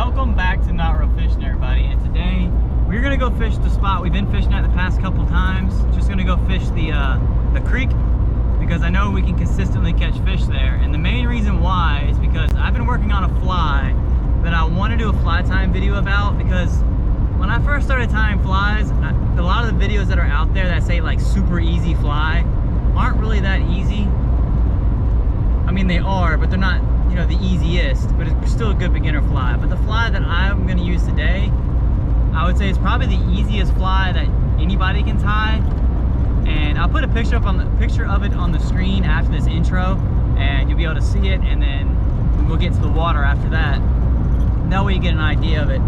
Welcome back to Not Real Fishing, everybody. And today we're gonna go fish the spot we've been fishing at the past couple times. Just gonna go fish the creek because I know we can consistently catch fish there. And the main reason why is because I've been working on a fly that I want to do a fly tying video about, because when I first started tying flies, a lot of the videos that are out there that say like super easy fly aren't really that easy. I mean, they are, but they're not, you know, the easiest, but it's still a good beginner fly. But the fly that I'm going to use today, I would say it's probably the easiest fly that anybody can tie. And I'll put a picture of it on the screen after this intro, and you'll be able to see it, and then we'll get to the water after that. That way you get an idea of it.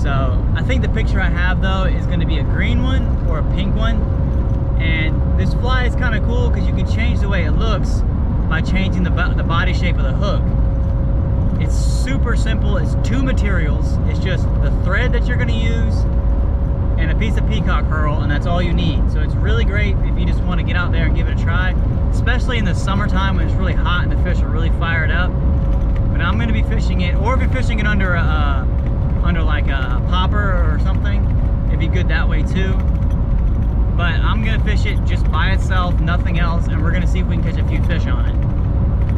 So I think the picture I have though is going to be a green one or a pink one. And this fly is kind of cool because you can change the way it looks by changing the body shape of the hook. It's super simple. It's two materials. It's just the thread that you're going to use and a piece of peacock herl, and that's all you need. So it's really great if you just want to get out there and give it a try, especially in the summertime when it's really hot and the fish are really fired up. But I'm going to be fishing it, or if you're fishing it under like a popper or something, it'd be good that way too. But I'm gonna fish it just by itself, nothing else, and we're gonna see if we can catch a few fish on it.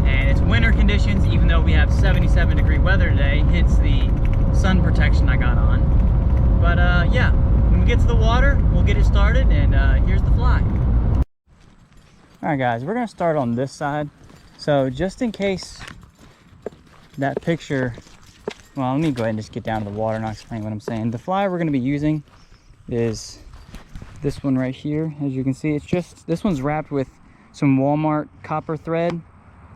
And it's winter conditions, even though we have 77-degree weather today, hence the sun protection I got on. But yeah, when we get to the water, we'll get it started, and here's the fly. All right, guys, we're gonna start on this side. So just in case that picture, well, let me go ahead and just get down to the water and I'll explain what I'm saying. The fly we're gonna be using is this one right here. As you can see, it's just, this one's wrapped with some Walmart copper thread,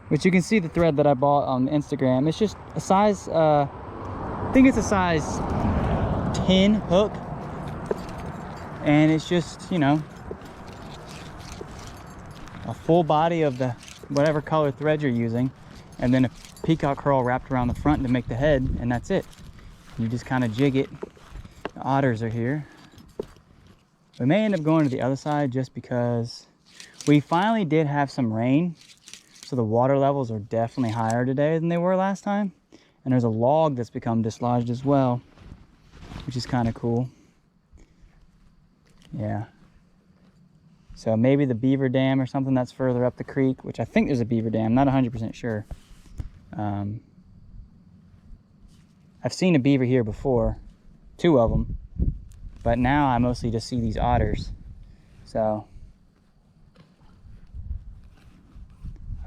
which you can see the thread that I bought on Instagram. It's just a size, I think it's a size 10 hook. And it's just, you know, a full body of the whatever color thread you're using, and then a peacock herl wrapped around the front to make the head, and that's it. You just kind of jig it. The otters are here. We may end up going to the other side just because we finally did have some rain, so the water levels are definitely higher today than they were last time. And there's a log that's become dislodged as well, which is kind of cool. Yeah. So maybe the beaver dam or something that's further up the creek, which I think there's a beaver dam, not 100% sure. I've seen a beaver here before, 2 of them. But now I mostly just see these otters. So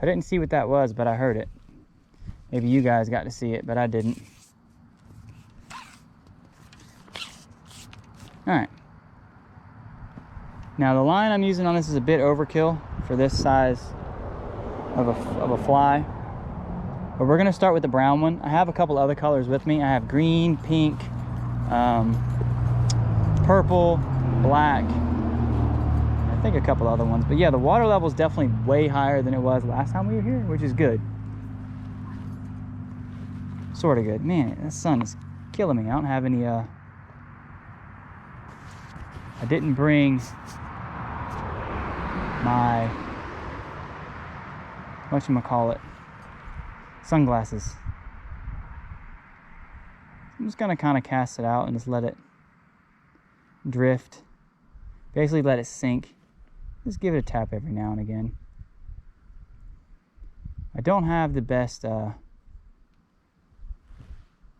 I didn't see what that was, but I heard it. Maybe you guys got to see it, but I didn't. All right. Now the line I'm using on this is a bit overkill for this size of a fly. But we're gonna start with the brown one. I have a couple other colors with me. I have green, pink, purple, black, I think a couple other ones. But yeah, the water level is definitely way higher than it was last time we were here, which is good. Sort of good. Man, the sun is killing me. I don't have any, I didn't bring my, whatchamacallit, sunglasses. I'm just gonna kind of cast it out and just let it drift, basically let it sink. Just give it a tap every now and again. I don't have the best don't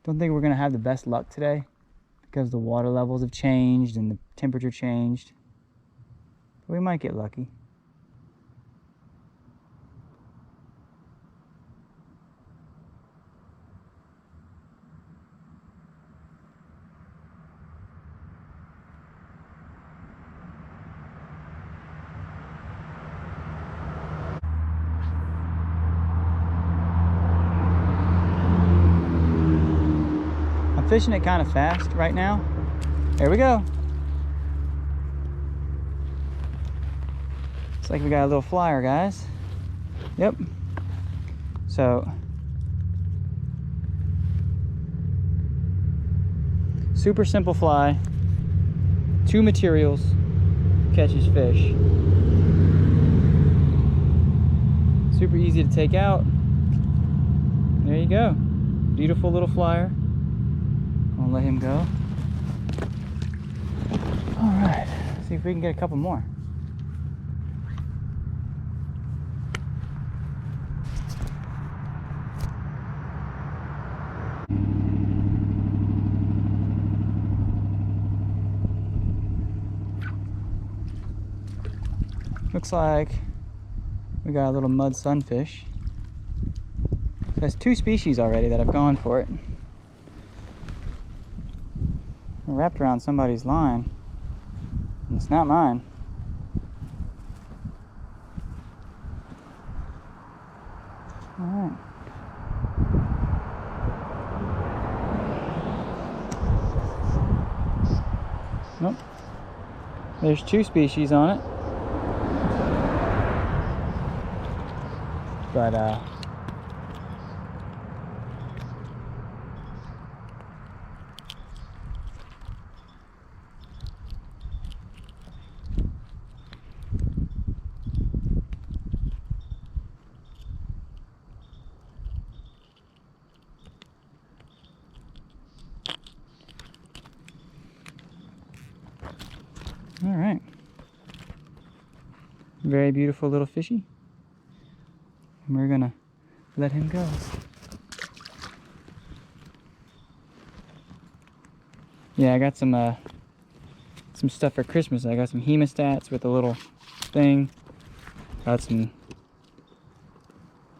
think we're gonna have the best luck today because the water levels have changed and the temperature changed, but we might get lucky. Fishing it kind of fast right now. There we go. Looks like we got a little flyer, guys. Yep. So super simple fly, 2 materials, catches fish. Super easy to take out. There you go. Beautiful little flyer. I'll let him go. All right, see if we can get a couple more. Looks like we got a little mud sunfish. There's 2 species already that have gone for it. They're wrapped around somebody's line. And it's not mine. All right. Nope. There's 2 species on it. But all right. Very beautiful little fishy. And we're gonna let him go. Yeah, I got some stuff for Christmas. I got some hemostats with a little thing. Got some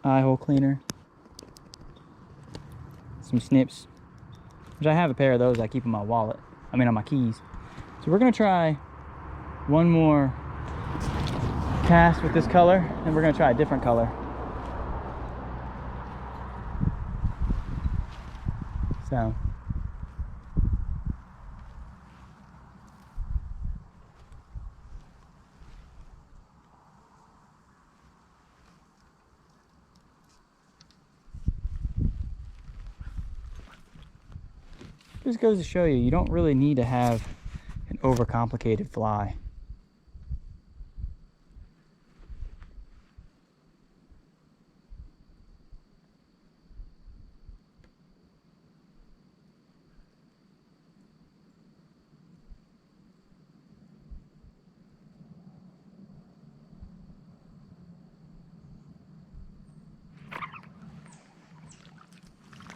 eye hole cleaner. Some snips. Which I have a pair of those I keep in my wallet. I mean on my keys. So we're gonna try one more cast with this color, and we're gonna try a different color. So just goes to show you, you don't really need to have an overcomplicated fly.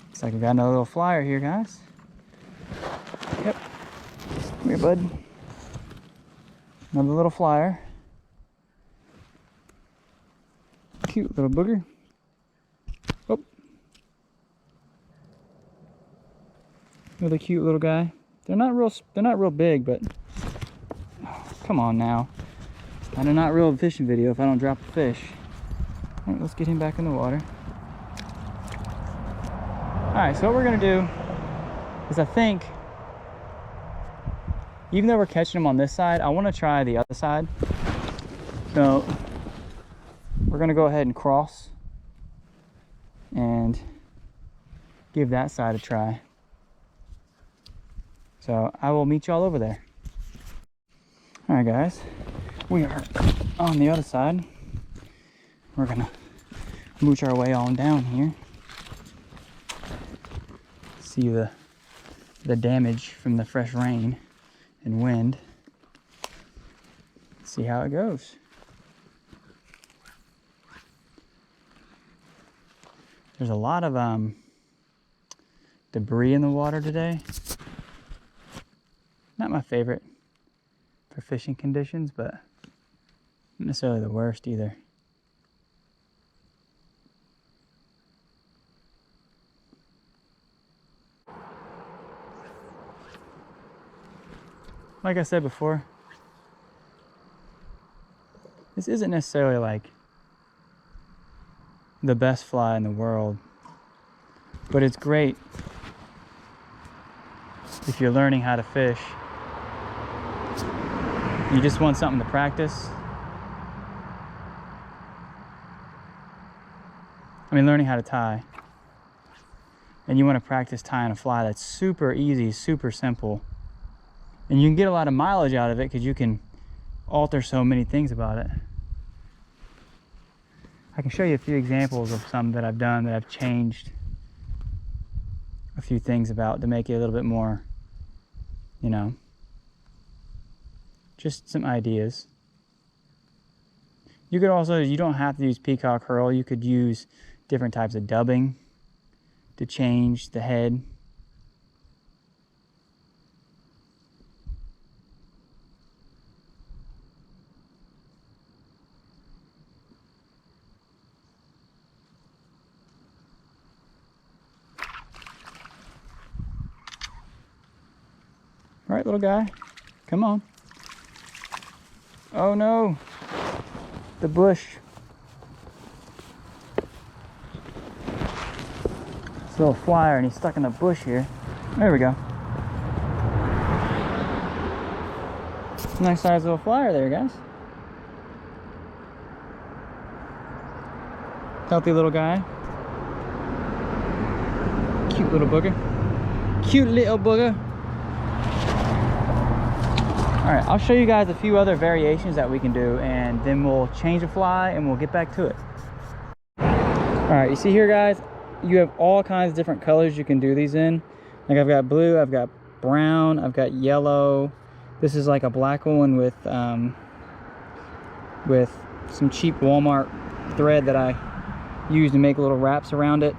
Looks like we got another little flyer here, guys. Yep. Come here, bud. Another little flyer. Cute little booger. Oh. Another cute little guy. They're not real big, but oh, come on now. I do not reel a fishing video if I don't drop the fish. All right, let's get him back in the water. Alright, so what we're going to do is, I think, even though we're catching them on this side, I want to try the other side. So we're going to go ahead and cross and give that side a try. So I will meet you all over there. Alright guys, we are on the other side. We're going to mooch our way on down here. See the damage from the fresh rain and wind. See how it goes. There's a lot of debris in the water today. Not my favorite for fishing conditions, but not necessarily the worst either. Like I said before, this isn't necessarily like the best fly in the world, but it's great if you're learning how to fish. You just want something to practice. I mean, learning how to tie. And you want to practice tying a fly that's super easy, super simple. And you can get a lot of mileage out of it because you can alter so many things about it. I can show you a few examples of some that I've done that I've changed a few things about to make it a little bit more, you know, just some ideas. You could also, you don't have to use peacock herl. You could use different types of dubbing to change the head. All right, little guy, come on. Oh no, the bush. This little flyer, and he's stuck in the bush here. There we go. Nice size little flyer there, guys. Healthy little guy. Cute little booger. Cute little booger. All right, I'll show you guys a few other variations that we can do, and then we'll change the fly and we'll get back to it. All right, you see here, guys, you have all kinds of different colors you can do these in. Like I've got blue, I've got brown, I've got yellow. This is like a black one with some cheap Walmart thread that I use to make little wraps around it.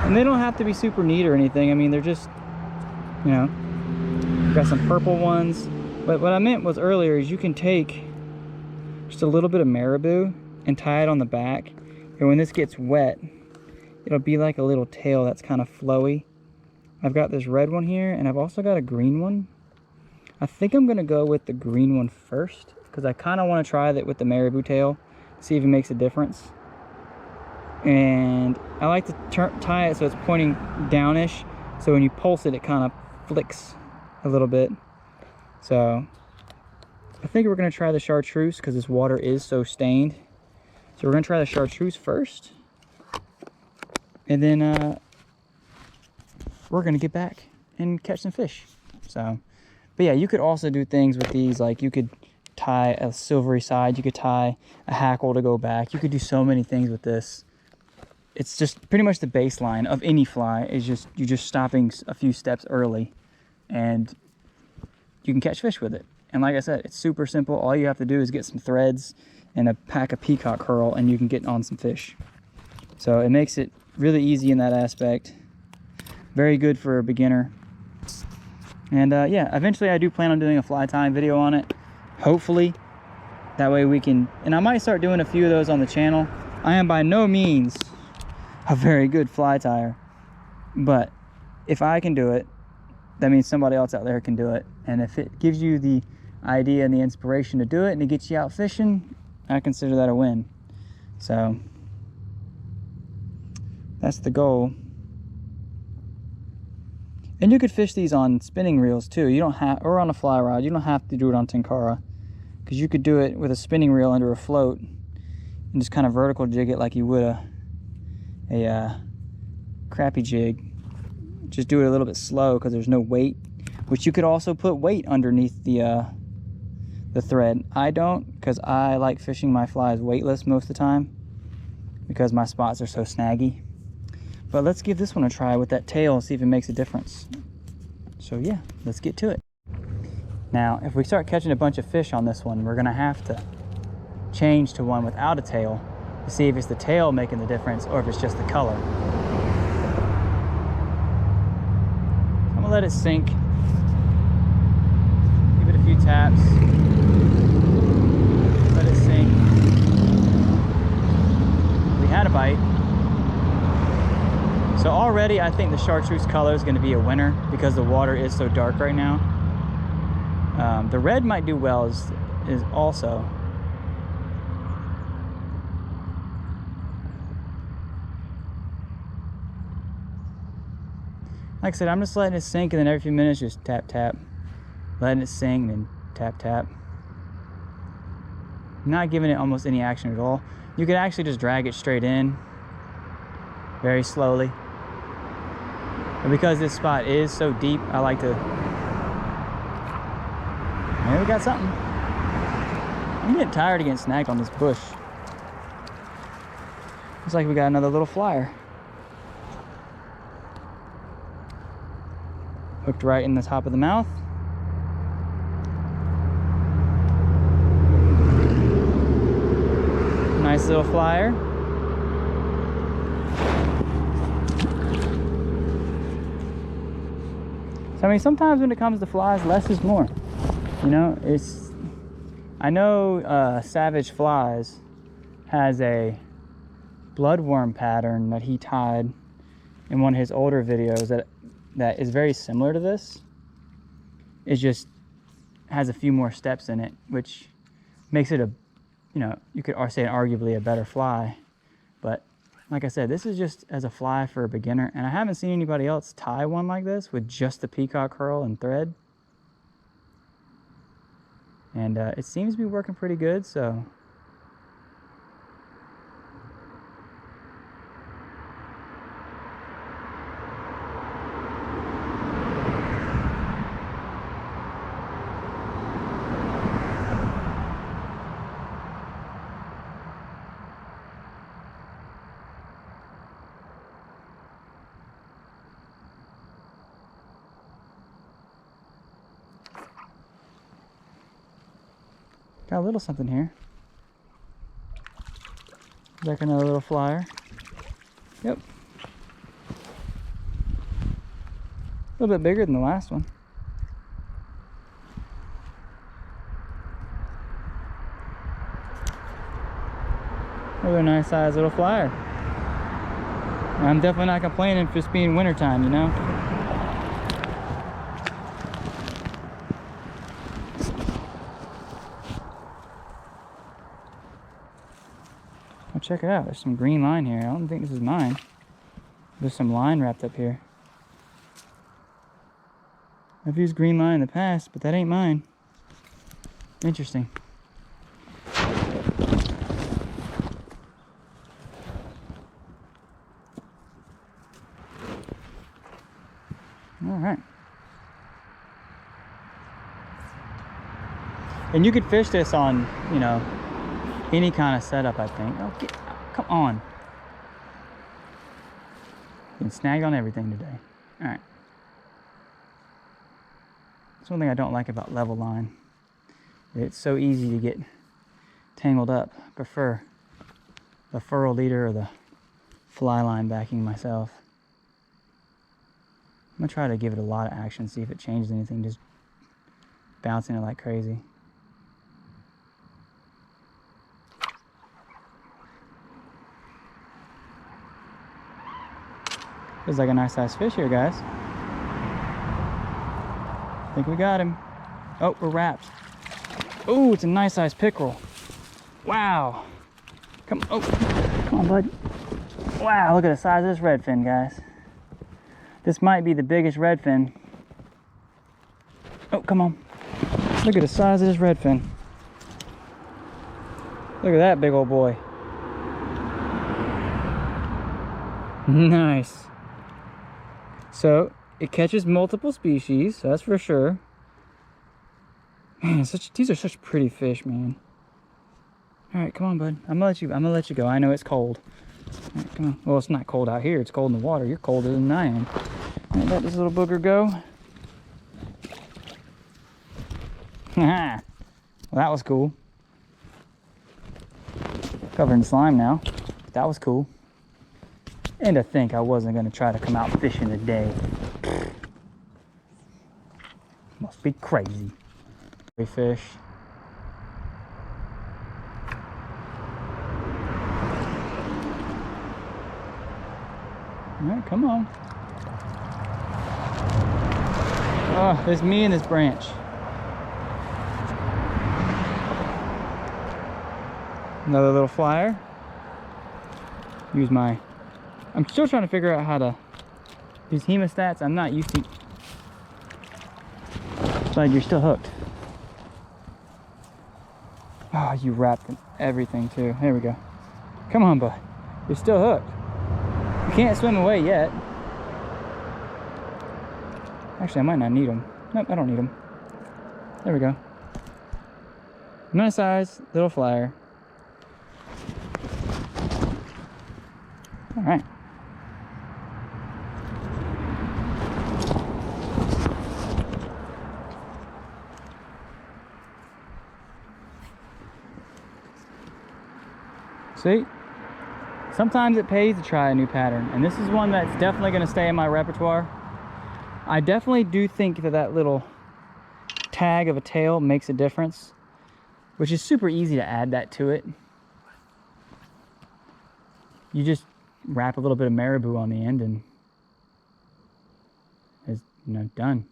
And they don't have to be super neat or anything. I mean, they're just, you know, got some purple ones. But what I meant was earlier is you can take just a little bit of marabou and tie it on the back. And when this gets wet, it'll be like a little tail that's kind of flowy. I've got this red one here, and I've also got a green one. I think I'm gonna go with the green one first, because I kind of want to try that with the marabou tail, see if it makes a difference. And I like to tie it so it's pointing downish, so when you pulse it, it kind of flicks a little bit. So I think we're going to try the chartreuse because this water is so stained. So we're going to try the chartreuse first, and then we're going to get back and catch some fish. So, but yeah, you could also do things with these, like you could tie a silvery side, you could tie a hackle to go back. You could do so many things with this. It's just pretty much the baseline of any fly is just you're just stopping a few steps early, and you can catch fish with it. And like I said, it's super simple. All you have to do is get some threads and a pack of peacock herl, and you can get on some fish. So it makes it really easy in that aspect. Very good for a beginner. And yeah, eventually I do plan on doing a fly tying video on it, hopefully. That way we can, and I might start doing a few of those on the channel. I am by no means a very good fly tyer, but if I can do it, that means somebody else out there can do it. And if it gives you the idea and the inspiration to do it and it gets you out fishing, I consider that a win. So that's the goal. And you could fish these on spinning reels too. You don't have, or on a fly rod. You don't have to do it on Tenkara, because you could do it with a spinning reel under a float and just kind of vertical jig it like you would a crappie jig. Just do it a little bit slow because there's no weight, which you could also put weight underneath the thread. I don't, because I like fishing my flies weightless most of the time because my spots are so snaggy. But let's give this one a try with that tail and see if it makes a difference. So yeah, let's get to it. Now, if we start catching a bunch of fish on this one, we're gonna have to change to one without a tail to see if it's the tail making the difference or if it's just the color. I'm gonna let it sink. Give it a few taps. Let it sink. We had a bite. So already I think the chartreuse color is gonna be a winner because the water is so dark right now. The red might do well is also. Like I said, I'm just letting it sink, and then every few minutes just tap tap, letting it sink, and then tap tap. Not giving it almost any action at all. You could actually just drag it straight in very slowly. But because this spot is so deep, I like to. Maybe we got something. I'm getting tired of getting snagged on this bush. Looks like we got another little flyer. Hooked right in the top of the mouth. Nice little flyer. So I mean, sometimes when it comes to flies, less is more. You know, I know Savage Flies has a bloodworm pattern that he tied in one of his older videos that is very similar to this. It just has a few more steps in it, which makes it you could say arguably a better fly. But like I said, this is just as a fly for a beginner, and I haven't seen anybody else tie one like this with just the peacock herl and thread. And it seems to be working pretty good, so. Got a little something here. Like another little flyer. Yep. A little bit bigger than the last one. Another nice size little flyer. I'm definitely not complaining for just being wintertime, you know? Oh, check it out. There's some green line here. I don't think this is mine. There's some line wrapped up here. I've used green line in the past, but that ain't mine. Interesting. All right. And you could fish this on, you know, any kind of setup, I think. Oh, come on. You can snag on everything today. All right. That's one thing I don't like about level line. It's so easy to get tangled up. I prefer the furrow leader or the fly line backing myself. I'm gonna try to give it a lot of action, see if it changes anything, just bouncing it like crazy. Feels like a nice size fish here, guys. I think we got him. Oh, we're wrapped. Oh, it's a nice size pickerel. Wow. Come on, bud. Wow, look at the size of this redfin, guys. This might be the biggest redfin. Oh, come on. Look at the size of this redfin. Look at that big old boy. Nice. So it catches multiple species, that's for sure. Man, these are such pretty fish, man. All right, come on, bud. I'm gonna let you go. I know it's cold. All right, come on. Well, it's not cold out here. It's cold in the water. You're colder than I am. All right, let this little booger go. Well, that was cool. Covered in slime now. That was cool. And to think I wasn't gonna try to come out fishing today. Must be crazy. Fish. All right, come on. Oh, there's me in this branch. Another little flyer. I'm still trying to figure out how to use hemostats. I'm not used to. But you're still hooked. Oh, you wrapped in everything too. There we go. Come on, bud. You're still hooked. You can't swim away yet. Actually, I might not need them. Nope, I don't need them. There we go. Nice size, little flyer. All right. See? Sometimes it pays to try a new pattern, and this is one that's definitely going to stay in my repertoire. I definitely do think that that little tag of a tail makes a difference, which is super easy to add that to it. You just wrap a little bit of marabou on the end and it's, you know, done.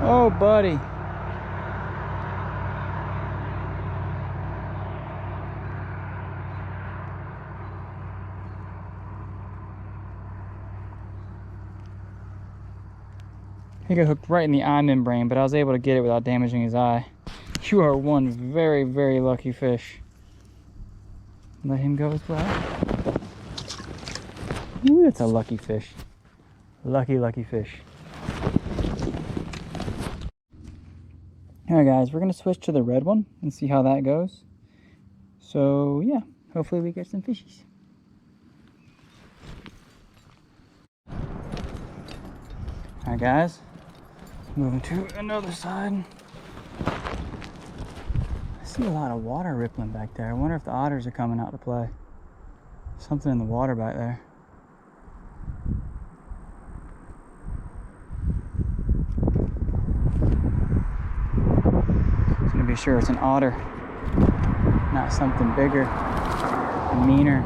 Oh, buddy. He got hooked right in the eye membrane, but I was able to get it without damaging his eye. You are one very, very lucky fish. Let him go as well. Ooh, that's a lucky fish. Lucky, lucky fish. Alright guys, we're going to switch to the red one and see how that goes. So yeah, hopefully we get some fishies. Alright guys, moving to another side. I see a lot of water rippling back there. I wonder if the otters are coming out to play. Something in the water back there. Be sure it's an otter, not something bigger and meaner.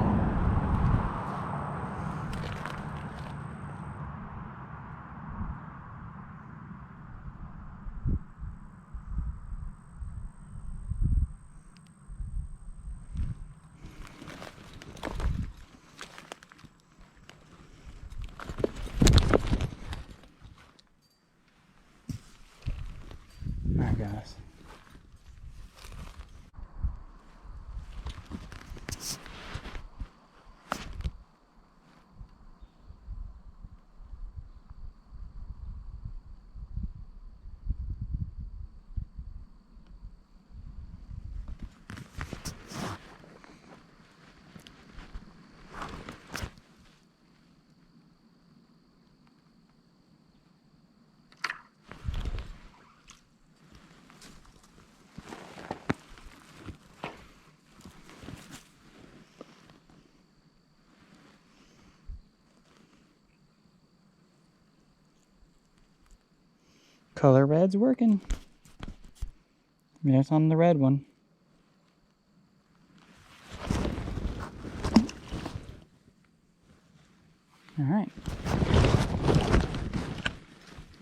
All right, guys. Color red's working. That's on the red one. All right.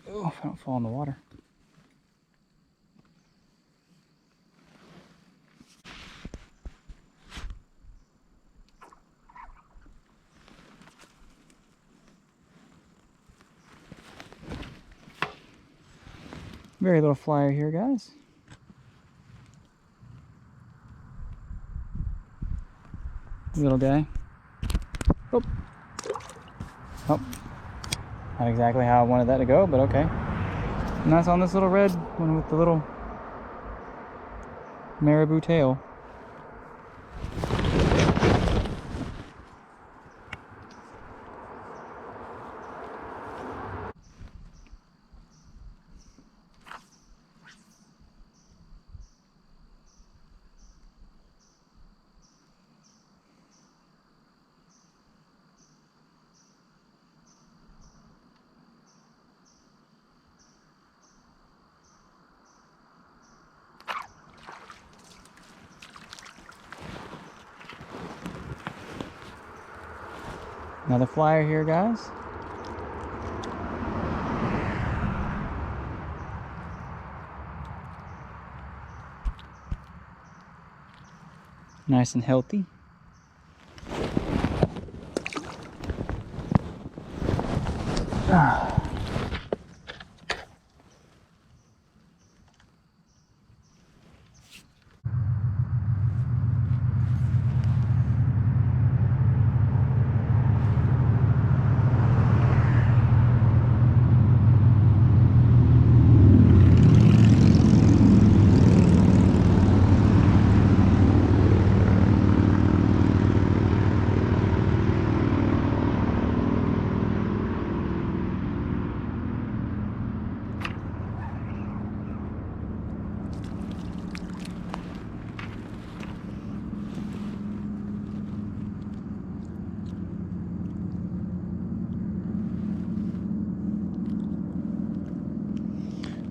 Oh, if I don't fall in the water. Very little flyer here, guys. Little guy. Oh. Oh. Not exactly how I wanted that to go, but okay. And that's on this little red one with the little marabou tail. Another flyer here, guys. Nice and healthy.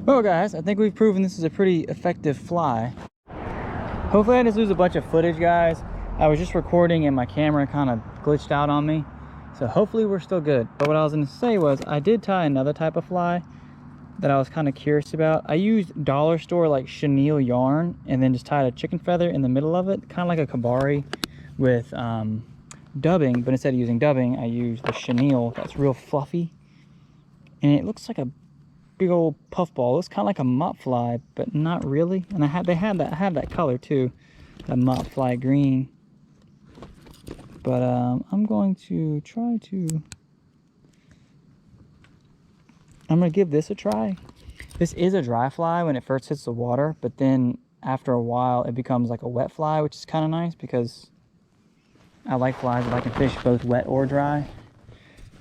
Well guys, I think we've proven this is a pretty effective fly. Hopefully I didn't lose a bunch of footage, guys. I was just recording and my camera kind of glitched out on me. So hopefully we're still good. But what I was going to say was I did tie another type of fly that I was kind of curious about. I used dollar store like chenille yarn and then just tied a chicken feather in the middle of it, kind of like a kabari with dubbing, but instead of using dubbing, I used the chenille that's real fluffy. And it looks like a big old puffball. It looks kind of like a mop fly, but not really. And I had that color too, that mop fly green. But I'm going to give this a try. This is a dry fly when it first hits the water, but then after a while it becomes like a wet fly, which is kind of nice because I like flies that I can fish both wet or dry.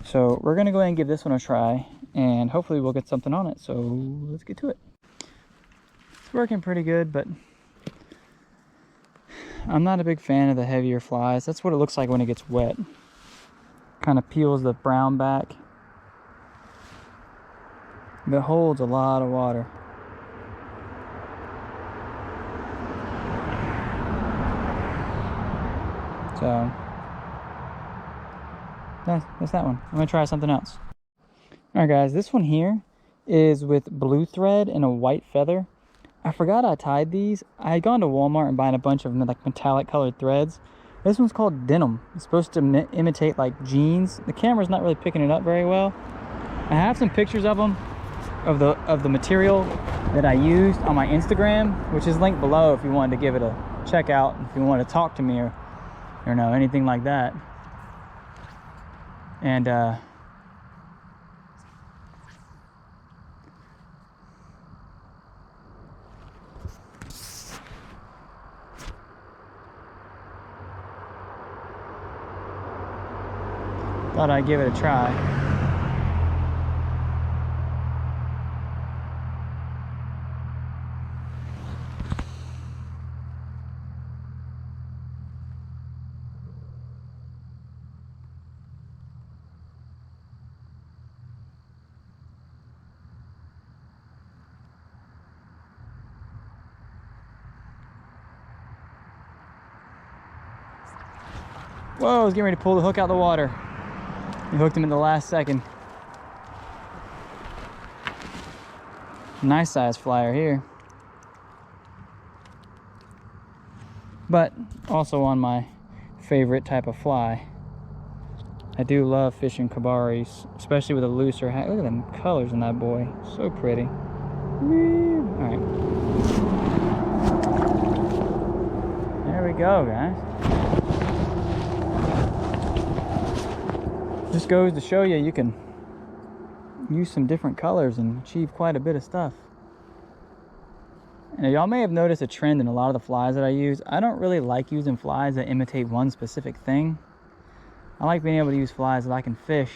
So we're gonna go ahead and give this one a try, and hopefully we'll get something on it. So let's get to it. It's working pretty good, but I'm not a big fan of the heavier flies. That's what it looks like when it gets wet. Kind of peels the brown back. But it holds a lot of water. So that's that one. I'm gonna try something else. All right guys, this one here is with blue thread and a white feather. I forgot I tied these. I had gone to Walmart and buying a bunch of like metallic colored threads. This one's called denim. It's supposed to imitate like jeans. The camera's not really picking it up very well. I have some pictures of them, of the material that I used on my Instagram, which is linked below if you wanted to give it a check out, if you want to talk to me or no, anything like that. And thought I'd give it a try. Whoa, I was getting ready to pull the hook out of the water. You hooked him in the last second. Nice size flyer here. But also on my favorite type of fly. I do love fishing kabaris, especially with a looser hat. Look at them colors in that boy. So pretty. Woo. All right. There we go, guys. Just goes to show you, you can use some different colors and achieve quite a bit of stuff. And y'all may have noticed a trend in a lot of the flies that I use. I don't really like using flies that imitate one specific thing. I like being able to use flies that I can fish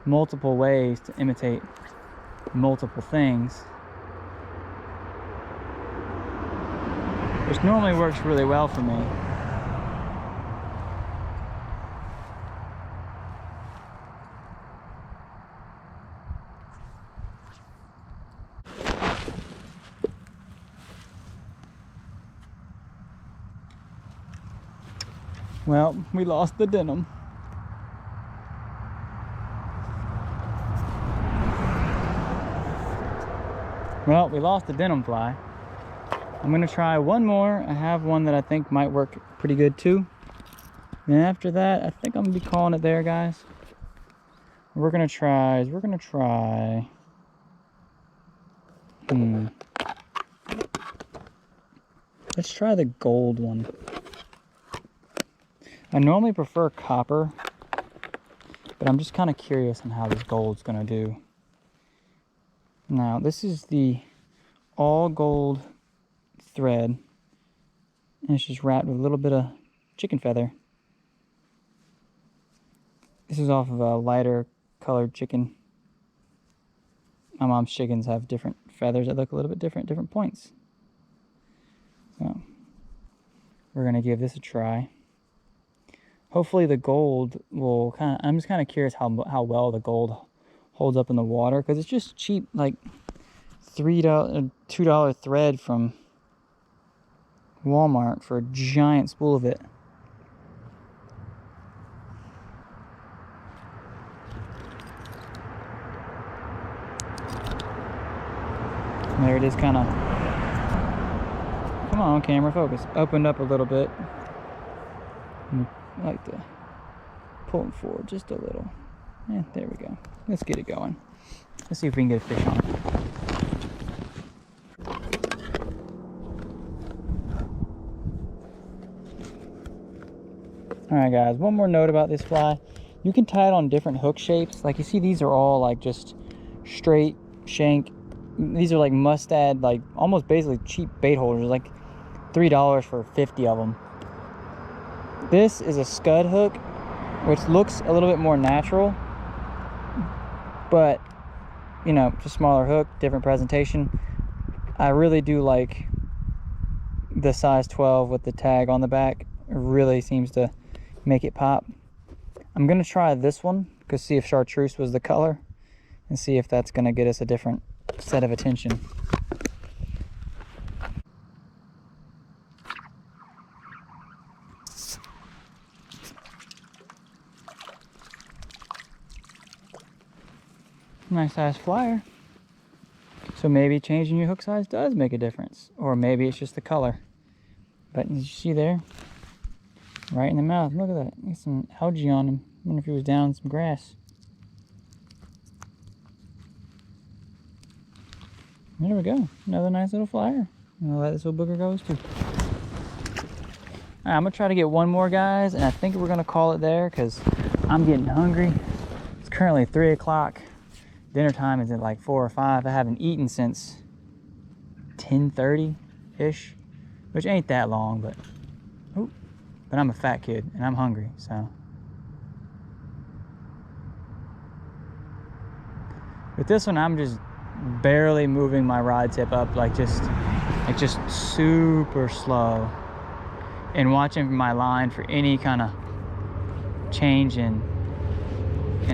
multiple ways to imitate multiple things, which normally works really well for me. Well, we lost the denim. Well, we lost the denim fly. I'm gonna try one more. I have one that I think might work pretty good too. And after that, I think I'm gonna be calling it there, guys. We're gonna try. Let's try the gold one. I normally prefer copper, but I'm just kind of curious on how this gold's gonna do. Now, this is the all gold thread, and it's just wrapped with a little bit of chicken feather. This is off of a lighter colored chicken. My mom's chickens have different feathers that look a little bit different points. So, we're gonna give this a try. Hopefully the gold will I'm just kind of curious how well the gold holds up in the water, because it's just cheap, like $2 thread from Walmart for a giant spool of it. And there it is, kind of, come on camera, focus, opened up a little bit. I like to pull it forward just a little. Yeah, there we go. Let's get it going. Let's see if we can get a fish on it. Alright guys, one more note about this fly. You can tie it on different hook shapes. Like you see, these are all like just straight shank. These are like mustad, like almost basically cheap bait holders, like $3 for 50 of them. This is a scud hook, which looks a little bit more natural, but you know, it's a smaller hook, different presentation. I really do like the size 12 with the tag on the back. It really seems to make it pop. I'm gonna try this one, because see if chartreuse was the color, and see if that's gonna get us a different set of attention. Nice size flyer. So maybe changing your hook size does make a difference, or maybe it's just the color. But as you see there, right in the mouth, look at that. There's some algae on him. I wonder if he was down in some grass. There we go. Another nice little flyer. I'm gonna let this little booger go too. Alright, I'm gonna try to get one more, guys, and I think we're gonna call it there because I'm getting hungry. It's currently 3 o'clock. Dinner time is at like 4 or 5. I haven't eaten since 10:30-ish, which ain't that long, but I'm a fat kid and I'm hungry, so. With this one, I'm just barely moving my rod tip up, like just super slow, and watching my line for any kind of change in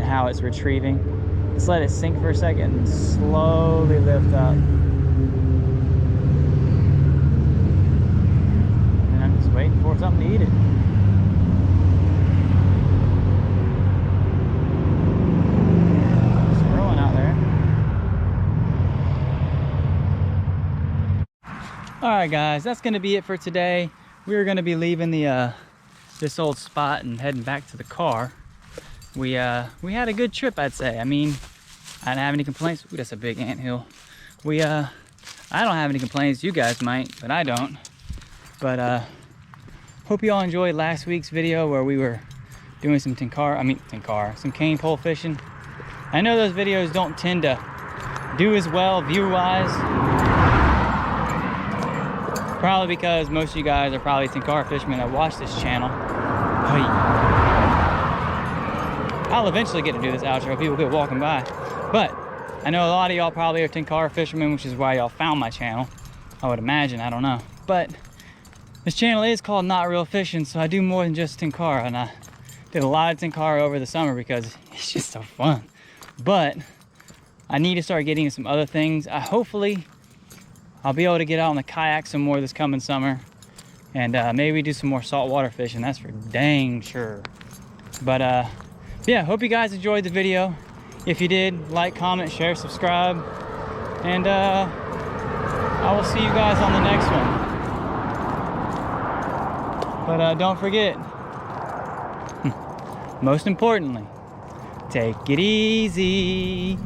how it's retrieving. Just let it sink for a second and slowly lift up. And I'm just waiting for something to eat it. It's growing out there. Alright guys, that's going to be it for today. We're going to be leaving the this old spot and heading back to the car. We had a good trip, I'd say. I mean, I didn't have any complaints. Ooh, that's a big anthill. I don't have any complaints. You guys might, but I don't. But hope you all enjoyed last week's video where we were doing some some cane pole fishing. I know those videos don't tend to do as well view-wise. Probably because most of you guys are probably Tenkara fishermen that watch this channel. I'll eventually get to do this outro. People get walking by. But I know a lot of y'all probably are Tenkara fishermen, which is why y'all found my channel. I would imagine, I don't know. But this channel is called Not Real Fishing, so I do more than just Tenkara. And I did a lot of Tenkara over the summer because it's just so fun. But I need to start getting into some other things. Hopefully, I'll be able to get out on the kayak some more this coming summer. And maybe do some more saltwater fishing. That's for dang sure. But yeah, hope you guys enjoyed the video. If you did, like, comment, share, subscribe. And I will see you guys on the next one. But don't forget, most importantly, take it easy.